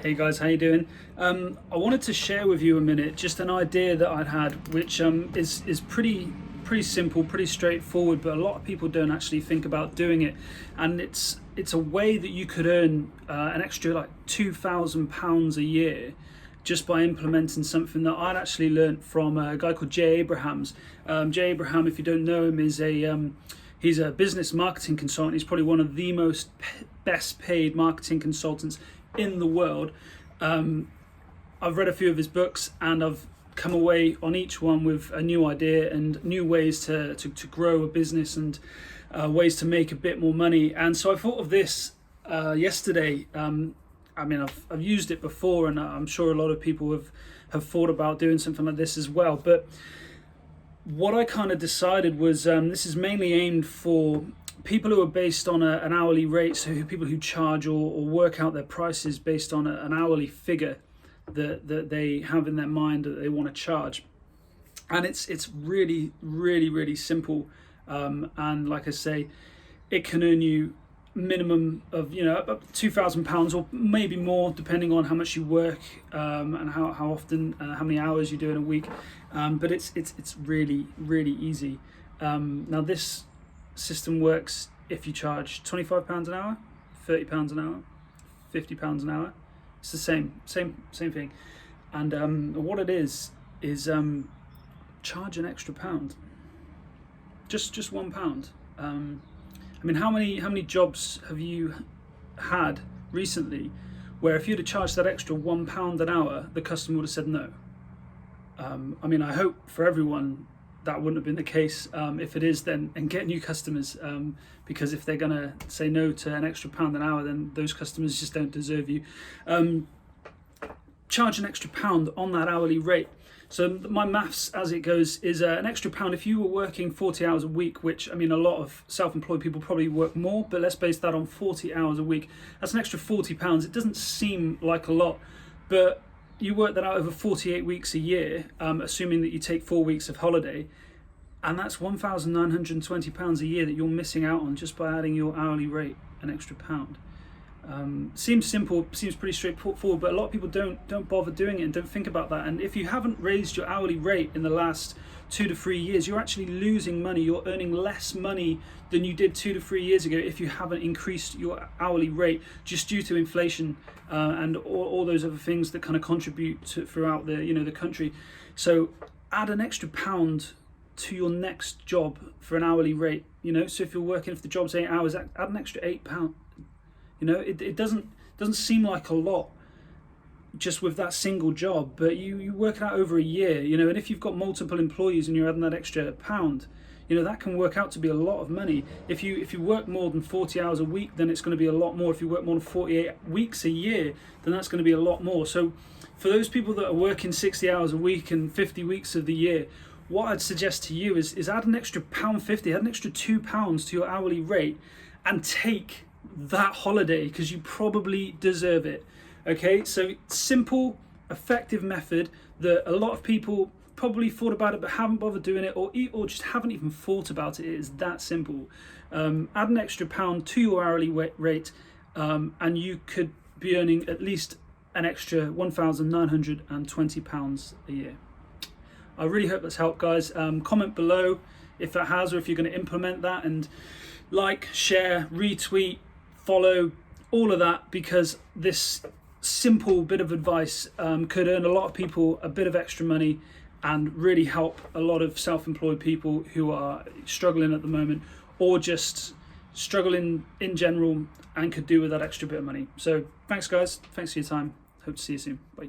Hey guys, how you doing? I wanted to share with you a minute just an idea that I'd had, which is pretty simple, pretty straightforward, but a lot of people don't actually think about doing it. And it's a way that you could earn an extra like £2,000 a year just by implementing something that I'd actually learnt from a guy called Jay Abrahams. Jay Abraham, if you don't know him, is a he's a business marketing consultant. He's probably one of the best paid marketing consultants in the world. I've read a few of his books and I've come away on each one with a new idea and new ways to grow a business and ways to make a bit more money. And so I thought of this yesterday. I've used it before, and I'm sure a lot of people have thought about doing something like this as well. But what I kind of decided was this is mainly aimed for people who are based on an hourly rate, so people who charge or work out their prices based on an hourly figure that they have in their mind that they want to charge. And it's really simple, and like I say, it can earn you minimum of up to £2,000 or maybe more depending on how much you work, and how often, how many hours you do in a week. But it's really easy. Now this system works if you charge £25 an hour, £30 an hour, £50 an hour. It's the same thing. And what it is charge an extra pound, just £1. How many jobs have you had recently where if you'd have charged that extra £1 an hour, the customer would have said no? I hope for everyone that wouldn't have been the case. If it is, then and get new customers, because if they're gonna say no to an extra pound an hour, then those customers just don't deserve you. Charge an extra pound on that hourly rate. So my maths as it goes is an extra pound if you were working 40 hours a week, which a lot of self-employed people probably work more, but let's base that on 40 hours a week. That's an extra £40. It doesn't seem like a lot, but you work that out over 48 weeks a year, assuming that you take 4 weeks of holiday, and that's £1,920 a year that you're missing out on just by adding your hourly rate an extra pound. Seems simple, seems pretty straightforward, but a lot of people don't bother doing it and don't think about that. And if you haven't raised your hourly rate in the last 2 to 3 years, you're actually losing money. You're earning less money than you did 2 to 3 years ago if you haven't increased your hourly rate, just due to inflation and all those other things that kind of contribute to throughout the country. So add an extra pound to your next job for an hourly rate. So if you're working, if the job's 8 hours, add an extra £8. It doesn't seem like a lot just with that single job, but you work it out over a year, and if you've got multiple employees and you're adding that extra pound, that can work out to be a lot of money. If you work more than 40 hours a week, then it's going to be a lot more. If you work more than 48 weeks a year, then that's going to be a lot more. So for those people that are working 60 hours a week and 50 weeks of the year, what I'd suggest to you is add an extra £1.50, add an extra £2 to your hourly rate, and take that holiday, because you probably deserve it. Okay, so simple, effective method that a lot of people probably thought about it but haven't bothered doing it, or just haven't even thought about it. It is that simple. Add an extra pound to your hourly rate, and you could be earning at least an extra £1,920 a year. I really hope that's helped, guys. Comment below if that has, or if you're going to implement that, and like, share, retweet, follow, all of that, because this simple bit of advice could earn a lot of people a bit of extra money and really help a lot of self-employed people who are struggling at the moment, or just struggling in general and could do with that extra bit of money. So thanks guys, thanks for your time, hope to see you soon, bye.